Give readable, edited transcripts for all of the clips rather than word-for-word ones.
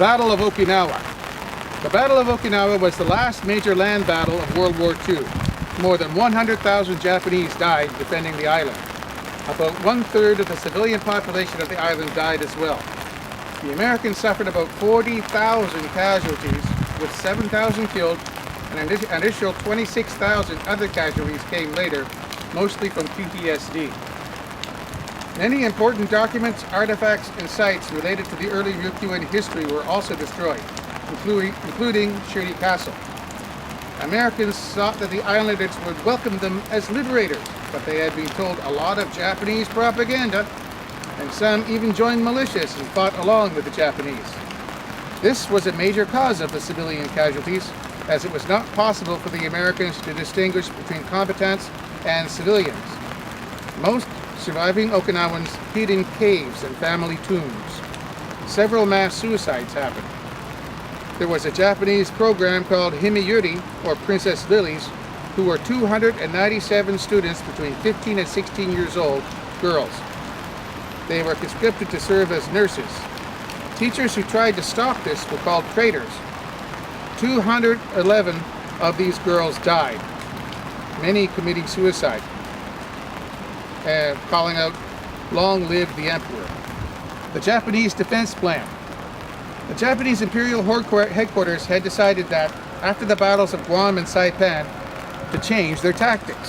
Battle of Okinawa. The Battle of Okinawa was the last major land battle of World War II. More than 100,000 Japanese died defending the island. About 1/3 of the civilian population of the island died as well. The Americans suffered about 40,000 casualties, with 7,000 killed, and an additional 26,000 other casualties came later, mostly from PTSD. Many important documents, artifacts, and sites related to the early Ryukyuan history were also destroyed, including Shuri Castle. Americans thought that the islanders would welcome them as liberators, but they had been told a lot of Japanese propaganda, and some even joined militias and fought along with the Japanese. This was a major cause of the civilian casualties, as it was not possible for the Americans to distinguish between combatants and civilians. Most surviving Okinawans hid in caves and family tombs. Several mass suicides happened. There was a Japanese program called Himiyuri, or Princess Lilies, who were 297 students between 15 and 16 years old, girls. They were conscripted to serve as nurses. Teachers who tried to stop this were called traitors. 211 of these girls died, many committing suicide, calling out, "Long live the Emperor." The Japanese defense plan. The Japanese Imperial Headquarters had decided that, after the battles of Guam and Saipan, to change their tactics.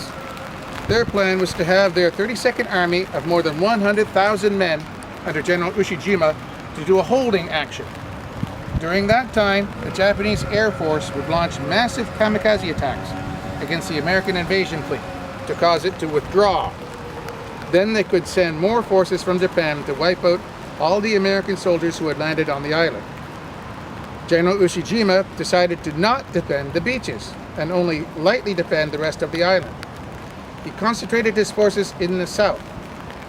Their plan was to have their 32nd Army of more than 100,000 men under General Ushijima to do a holding action. During that time, the Japanese Air Force would launch massive kamikaze attacks against the American invasion fleet to cause it to withdraw. Then they could send more forces from Japan to wipe out all the American soldiers who had landed on the island. General Ushijima decided to not defend the beaches and only lightly defend the rest of the island. He concentrated his forces in the south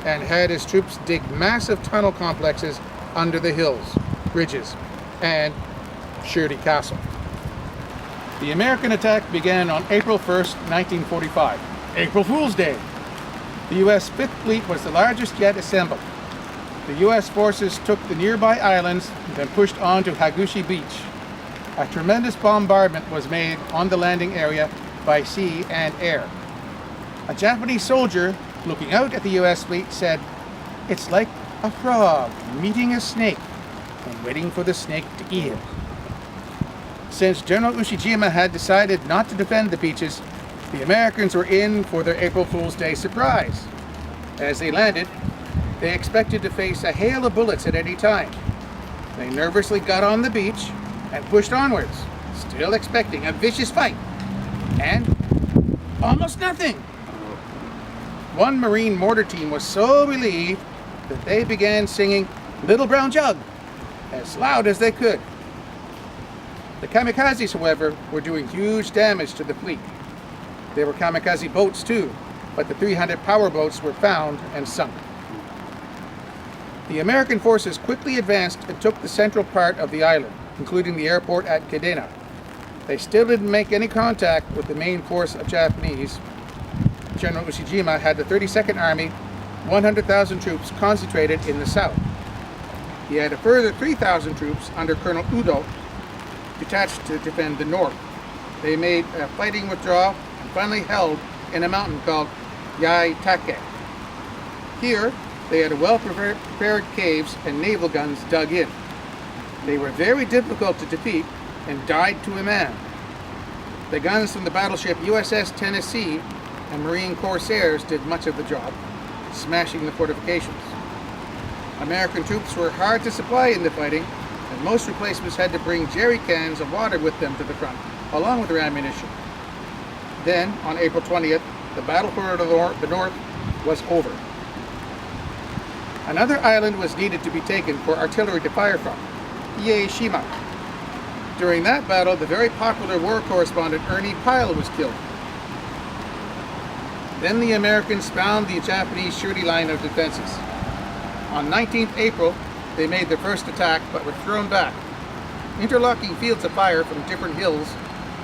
and had his troops dig massive tunnel complexes under the hills, bridges, and Shuri Castle. The American attack began on April 1st, 1945, April Fool's Day. The U.S. Fifth Fleet was the largest yet assembled. The U.S. forces took the nearby islands and then pushed on to Hagushi Beach. A tremendous bombardment was made on the landing area by sea and air. A Japanese soldier looking out at the U.S. fleet said, "It's like a frog meeting a snake and waiting for the snake to eat him." Since General Ushijima had decided not to defend the beaches, the Americans were in for their April Fool's Day surprise. As they landed, they expected to face a hail of bullets at any time. They nervously got on the beach and pushed onwards, still expecting a vicious fight. And almost nothing. One Marine mortar team was so relieved that they began singing "Little Brown Jug" as loud as they could. The kamikazes, however, were doing huge damage to the fleet. There were kamikaze boats too, but the 300 power boats were found and sunk. The American forces quickly advanced and took the central part of the island, including the airport at Kadena. They still didn't make any contact with the main force of Japanese. General Ushijima had the 32nd Army, 100,000 troops concentrated in the south. He had a further 3,000 troops under Colonel Udo detached to defend the north. They made a fighting withdrawal and finally held in a mountain called Yaitake. Here, they had well-prepared caves and naval guns dug in. They were very difficult to defeat and died to a man. The guns from the battleship USS Tennessee and Marine Corsairs did much of the job, smashing the fortifications. American troops were hard to supply in the fighting, and most replacements had to bring jerry cans of water with them to the front, along with their ammunition. Then, on April 20th, the battle for the north was over. Another island was needed to be taken for artillery to fire from, Ieshima. During that battle, the very popular war correspondent Ernie Pyle was killed. Then the Americans found the Japanese Shuri line of defenses. On 19th April, they made their first attack but were thrown back. Interlocking fields of fire from different hills,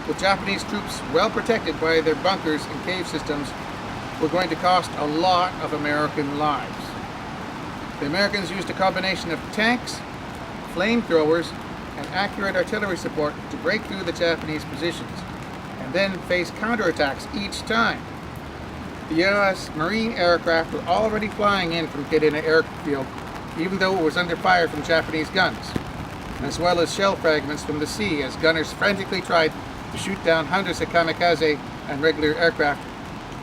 with Japanese troops well protected by their bunkers and cave systems, were going to cost a lot of American lives. The Americans used a combination of tanks, flamethrowers, and accurate artillery support to break through the Japanese positions, and then face counterattacks each time. The U.S. Marine aircraft were already flying in from Kadena Airfield, even though it was under fire from Japanese guns, as well as shell fragments from the sea as gunners frantically tried to shoot down hundreds of kamikaze and regular aircraft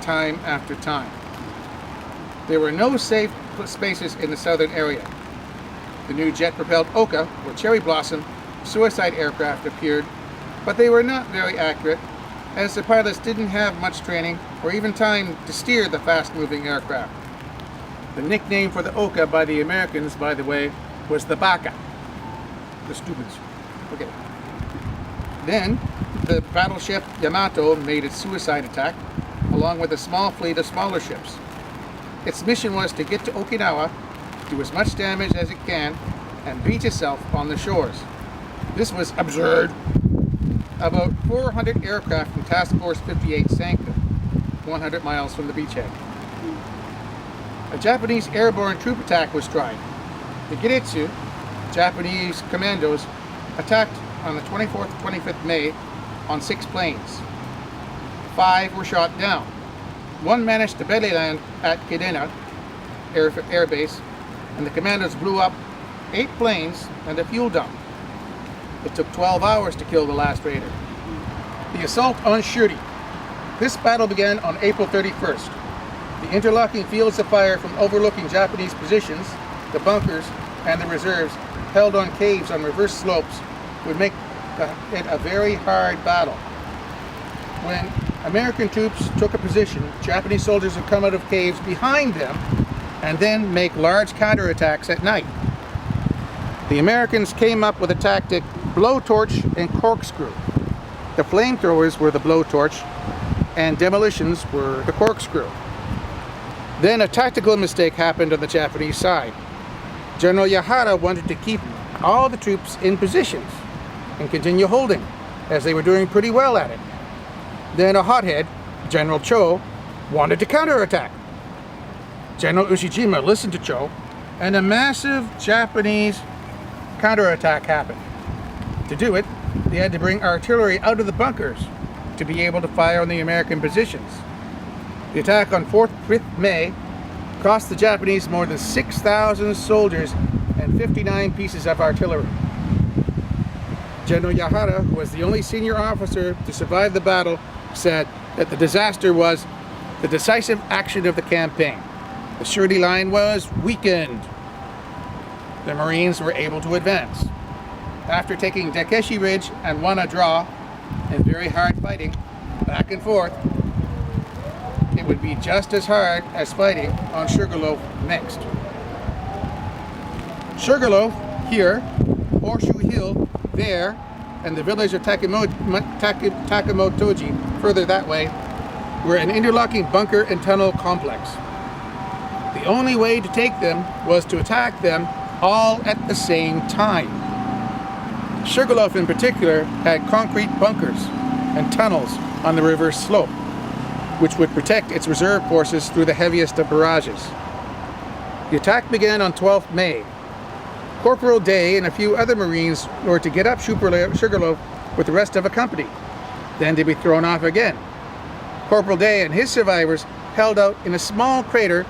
time after time. There were no safe spaces in the southern area. The new jet-propelled Oka, or cherry blossom, suicide aircraft appeared, but they were not very accurate, as the pilots didn't have much training or even time to steer the fast-moving aircraft. The nickname for the Oka by the Americans, by the way, was the Baka. The stupids. Okay. Then, the battleship Yamato made its suicide attack, along with a small fleet of smaller ships. Its mission was to get to Okinawa, do as much damage as it can, and beach itself on the shores. This was absurd. About 400 aircraft from Task Force 58 sank them, 100 miles from the beachhead. A Japanese airborne troop attack was tried. The Giritsu, Japanese commandos, attacked on the 24th and 25th May on 6 planes. 5 were shot down. 1 managed to belly land at Kadena Air Base, and the commandos blew up 8 planes and a fuel dump. It took 12 hours to kill the last raider. The assault on Shuri. This battle began on April 31st. The interlocking fields of fire from overlooking Japanese positions, the bunkers, and the reserves held on caves on reverse slopes would make it a very hard battle. When American troops took a position, Japanese soldiers would come out of caves behind them and then make large counterattacks at night. The Americans came up with a tactic: blowtorch and corkscrew. The flamethrowers were the blowtorch and demolitions were the corkscrew. Then a tactical mistake happened on the Japanese side. General Yahara wanted to keep all the troops in positions and continue holding, as they were doing pretty well at it. Then a hothead, General Cho, wanted to counterattack. General Ushijima listened to Cho, and a massive Japanese counterattack happened. To do it, they had to bring artillery out of the bunkers to be able to fire on the American positions. The attack on 5th May cost the Japanese more than 6,000 soldiers and 59 pieces of artillery. General Yahara, who was the only senior officer to survive the battle, said that the disaster was the decisive action of the campaign. The Shuri line was weakened. The Marines were able to advance. After taking Dakeshi Ridge and won a draw in very hard fighting, back and forth, it would be just as hard as fighting on Sugarloaf next. Sugarloaf here, Horseshoe Hill there, and the village of Takamotoji further that way were an interlocking bunker and tunnel complex. The only way to take them was to attack them all at the same time. Sugarloaf in particular had concrete bunkers and tunnels on the reverse slope, which would protect its reserve forces through the heaviest of barrages. The attack began on 12th May. Corporal Day and a few other Marines were to get up Sugarloaf with the rest of a company, then to be thrown off again. Corporal Day and his survivors held out in a small crater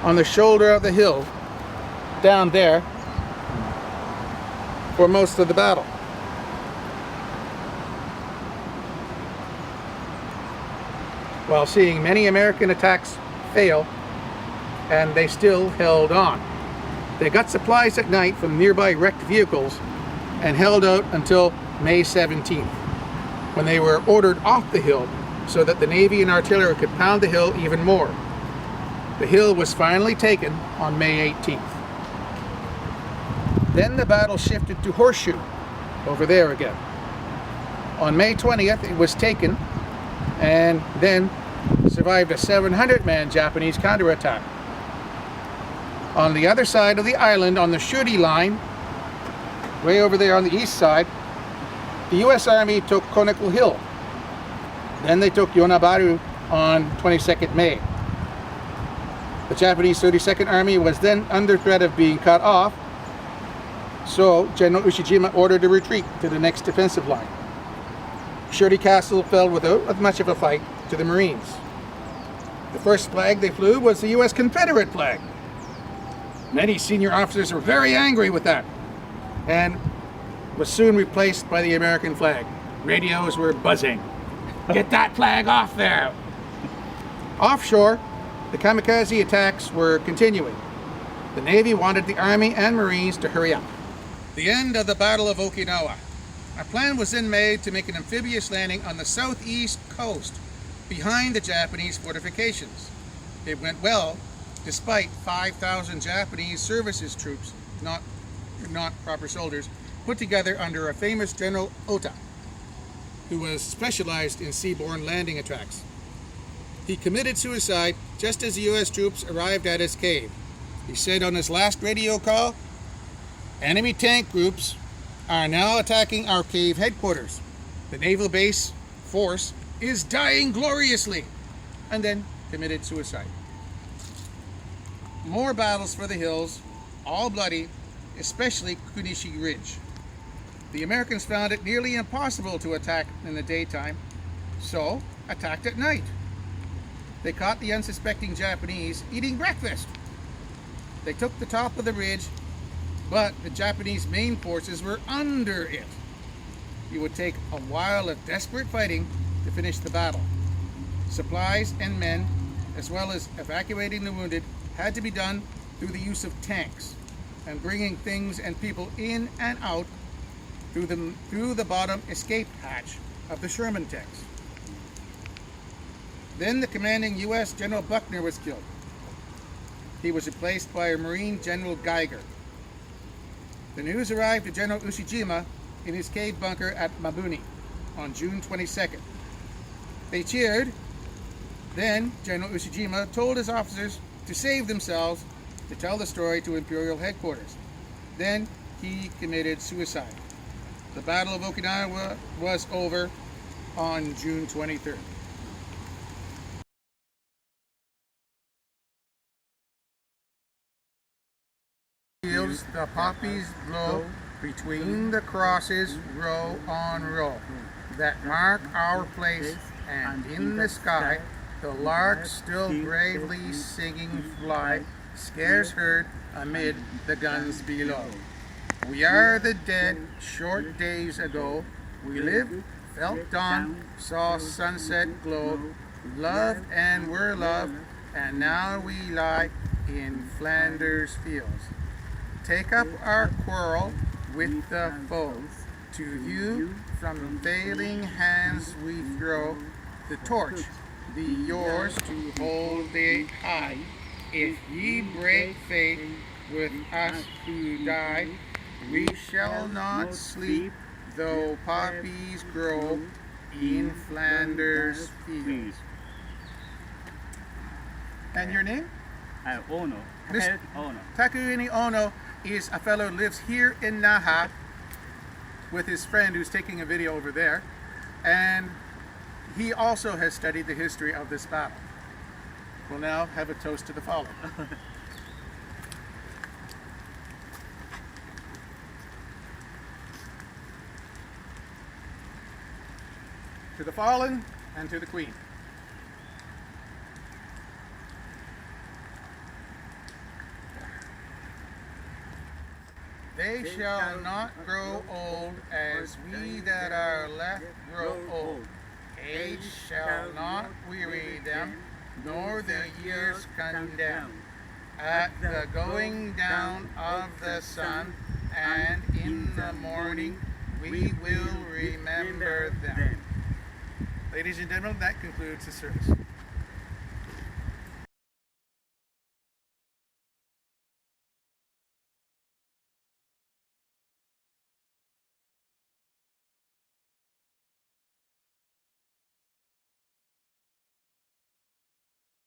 on the shoulder of the hill down there for most of the battle. While seeing many American attacks fail, and they still held on. They got supplies at night from nearby wrecked vehicles and held out until May 17th, when they were ordered off the hill so that the Navy and artillery could pound the hill even more. The hill was finally taken on May 18th. Then the battle shifted to Horseshoe, over there again. On May 20th it was taken, and then survived a 700-man Japanese counterattack. On the other side of the island, on the Shuri line, way over there on the east side, the U.S. Army took Koneko Hill. Then they took Yonabaru on 22nd May. The Japanese 32nd Army was then under threat of being cut off, So General Ushijima ordered a retreat to the next defensive line. Shirley Castle fell without much of a fight to the Marines. The first flag they flew was the U.S. Confederate flag. Many senior officers were very angry with that, and was soon replaced by the American flag. Radios were buzzing. Get that flag off there! Offshore, the kamikaze attacks were continuing. The Navy wanted the Army and Marines to hurry up. The end of the Battle of Okinawa. A plan was then made to make an amphibious landing on the southeast coast, behind the Japanese fortifications. It went well, despite 5,000 Japanese services troops, not proper soldiers, put together under a famous General Ota, who was specialized in seaborne landing attacks. He committed suicide just as the U.S. troops arrived at his cave. He said on his last radio call, "Enemy tank groups are now attacking our cave headquarters. The naval base force is dying gloriously," and then committed suicide. More battles for the hills, all bloody, especially Kunishi Ridge. The Americans found it nearly impossible to attack in the daytime, so attacked at night. They caught the unsuspecting Japanese eating breakfast. They took the top of the ridge, but the Japanese main forces were under it. It would take a while of desperate fighting to finish the battle. Supplies and men, as well as evacuating the wounded, had to be done through the use of tanks and bringing things and people in and out through the bottom escape hatch of the Sherman tanks. Then the commanding U.S. General Buckner was killed. He was replaced by a Marine General Geiger. The news arrived to General Ushijima in his cave bunker at Mabuni on June 22nd. They cheered. Then General Ushijima told his officers to save themselves to tell the story to Imperial headquarters. Then he committed suicide. The Battle of Okinawa was over on June 23rd. Fields, the poppies blow between the crosses, row on row, that mark our place, and in the sky the larks still bravely singing fly, scarce heard amid the guns below. We are the dead, short days ago, we lived, felt dawn, saw sunset glow, loved and were loved, and now we lie in Flanders fields. Take up our quarrel with the foe. To you from failing hands we throw the torch, be yours to hold it high. If ye break faith with us who die, we shall not sleep though poppies grow in Flanders fields. And your name? Ono. Ono. Takuini Ono is a fellow who lives here in Naha with his friend who's taking a video over there, and he also has studied the history of this battle. We'll now have a toast to the fallen. To the fallen and to the Queen. They shall not grow old as we that are left grow old. Age shall not weary them, nor the years condemn. At the going down of the sun, and in the morning, we will remember them. Ladies and gentlemen, that concludes the service.